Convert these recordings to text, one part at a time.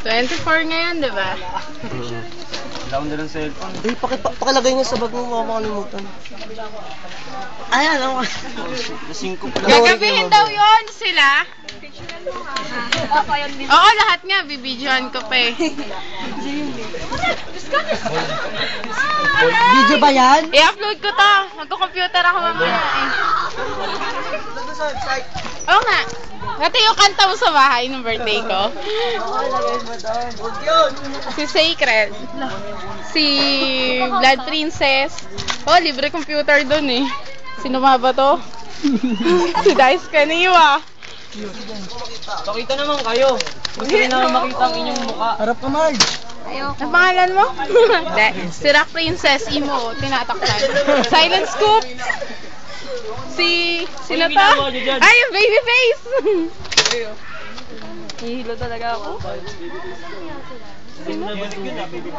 24 ngayon, di ba? Down na lang cellphone. Eh, pakilagay niya sa bag mo, makakalimutan. Ayan, ako. Lasing ko pala. Gagabihin daw yon sila. Oo, lahat nga. Bibidyohan ko pa eh. Video ba yan? I-upload ko to. Magko-computer ako mamaya eh. Oo nga. Dati yung kanta mo sa bahay ng birthday ko. Si Sacred. Si Blood Princess. Oh, libre computer dun eh. Sino ba to? Si Dice Kaniwa. Pakita naman kayo. Gusto rin naman makita ang inyong mukha. Harap ka, Marge. Ang pangalan mo? Hindi. Si Rock Princess, Imo, tinataklan. Silent Scoop. Sino to? Ay, yung baby face! Hihilo talaga ako.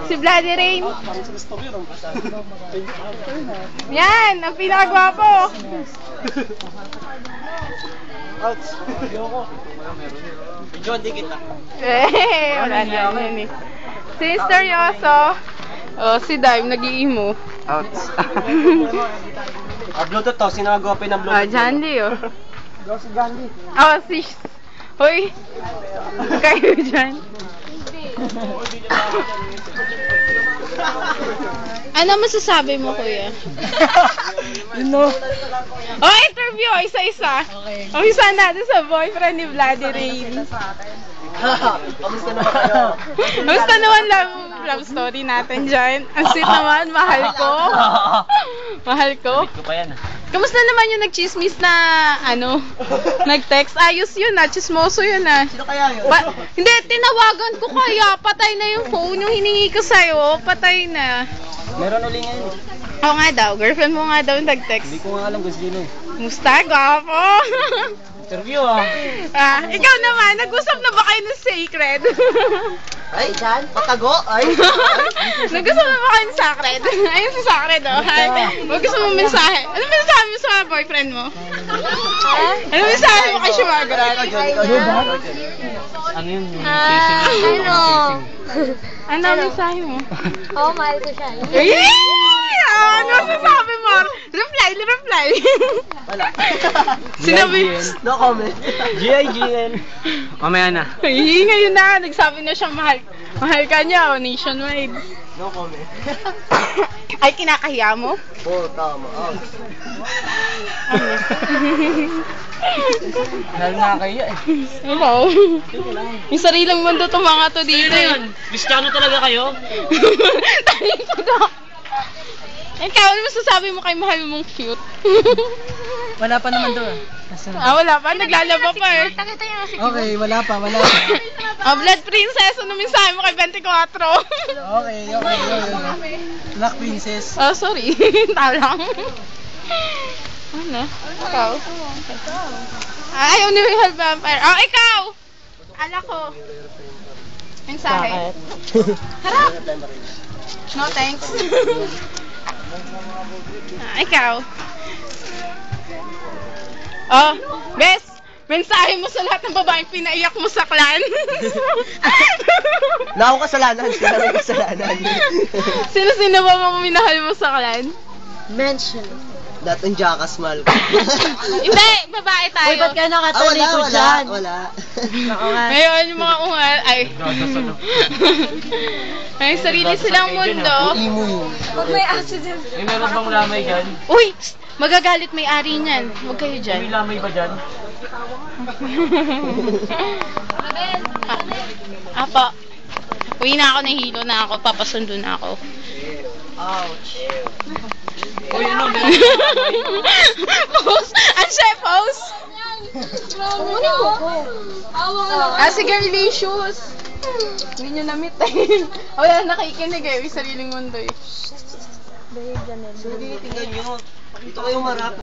Si Bloody Rain. Yan, ang pinakagwapo. John, di kita. Wala na yun eh. Si Misteryoso. Oh, si Dime, nag-i-emo. Outs. Bluetooth to, sinagopin ang Ah, Bluetooth. Jandy oh. Si Gandhi. Oh, si... Hoy! Kayo dyan. Ano masasabi mo, kuya? No. Oh, interview! Isa-isa. Okay. Umpisa natin sa boyfriend ni Bloody Rain. Kamusta naman kayo? Kamusta naman love story natin dyan? Ang sweet naman, mahal ko. Mahal ko. Ko pa yan. Kamusta naman yung nag-chismis na, nag-text? Ayos yun chismoso yun Sino kaya yun? Hindi, tinawagan ko kaya, patay na yung phone, yung hiningi ko sa'yo, patay na. Meron uli ngayon. Oo nga daw, girlfriend mo nga daw yung nag-text. Hindi ko nga alam kung sino. Musta, gwapo? Interview Ikaw naman, nag-usap na ba kayo ng Sacred? Ay, dyan? Patago? Ay. Nag-usap na ba kayo ng Sacred? Ayun si Sacred, oh. Mag-gusto mo mensahe. Ano mensahe mo sa boyfriend mo? Ano mensahe mo kay Shumagra? Ano yun? Ano? Ano mensahe mo? Oo, mahal ko siya. Ano sasabi mo? Reply. Wala. Sinabi. No comment. GIGN. Mamaya na. Ngayon na, nagsabi na siya mahal ka niya, nationwide. No comment. Ay, kinakahiya mo? Oo, tama. Dahil nakakaya eh. Ano? Yung sariling mundo itong mga to dito. Kristiyano talaga kayo? Taling ko na. Ikaw, ano masasabi mo kay mahal mong cute? Wala pa naman doon. Wala pa. Naglalaba pa eh. Okay, wala pa. Blood Princess, ano mensahe mo kay 24? Okay. Black Princess. Oh, sorry. Tao lang. Ano? Ikaw? Ayaw ni Real Vampire. Oh, ikaw! Ala ko. Mensahe. Harap! No thanks. Ikaw. Oh, bes! Mensahe mo sa lahat ng babaeng pinaiyak mo sa clan. Wala akong kasalanan. Sila may kasalanan. Sino ba mga minahal mo sa clan? Mention. Datang Jackass Mal. Hindi, babae tayo. Uy, ba't ka nakatalikod dyan? Wala. Ngayon, yung mga ungal, may sarili silang mundo. Imo yun. Huwag may accident. May meron bang lamay dyan? Uy! Magagalit may-ari niyan. Huwag kayo May dyan. lamay ba dyan? Apo. Uwi na ako, nahihilo na ako, papasundo na ako. Ouch. Uy, ano? Pose! Ano siya, pose? Sige, relations. Hindi nyo na-meet eh. Wala, nakikinig eh. May sariling mundo eh. Sige, tingnan nyo. Dito kayo marap.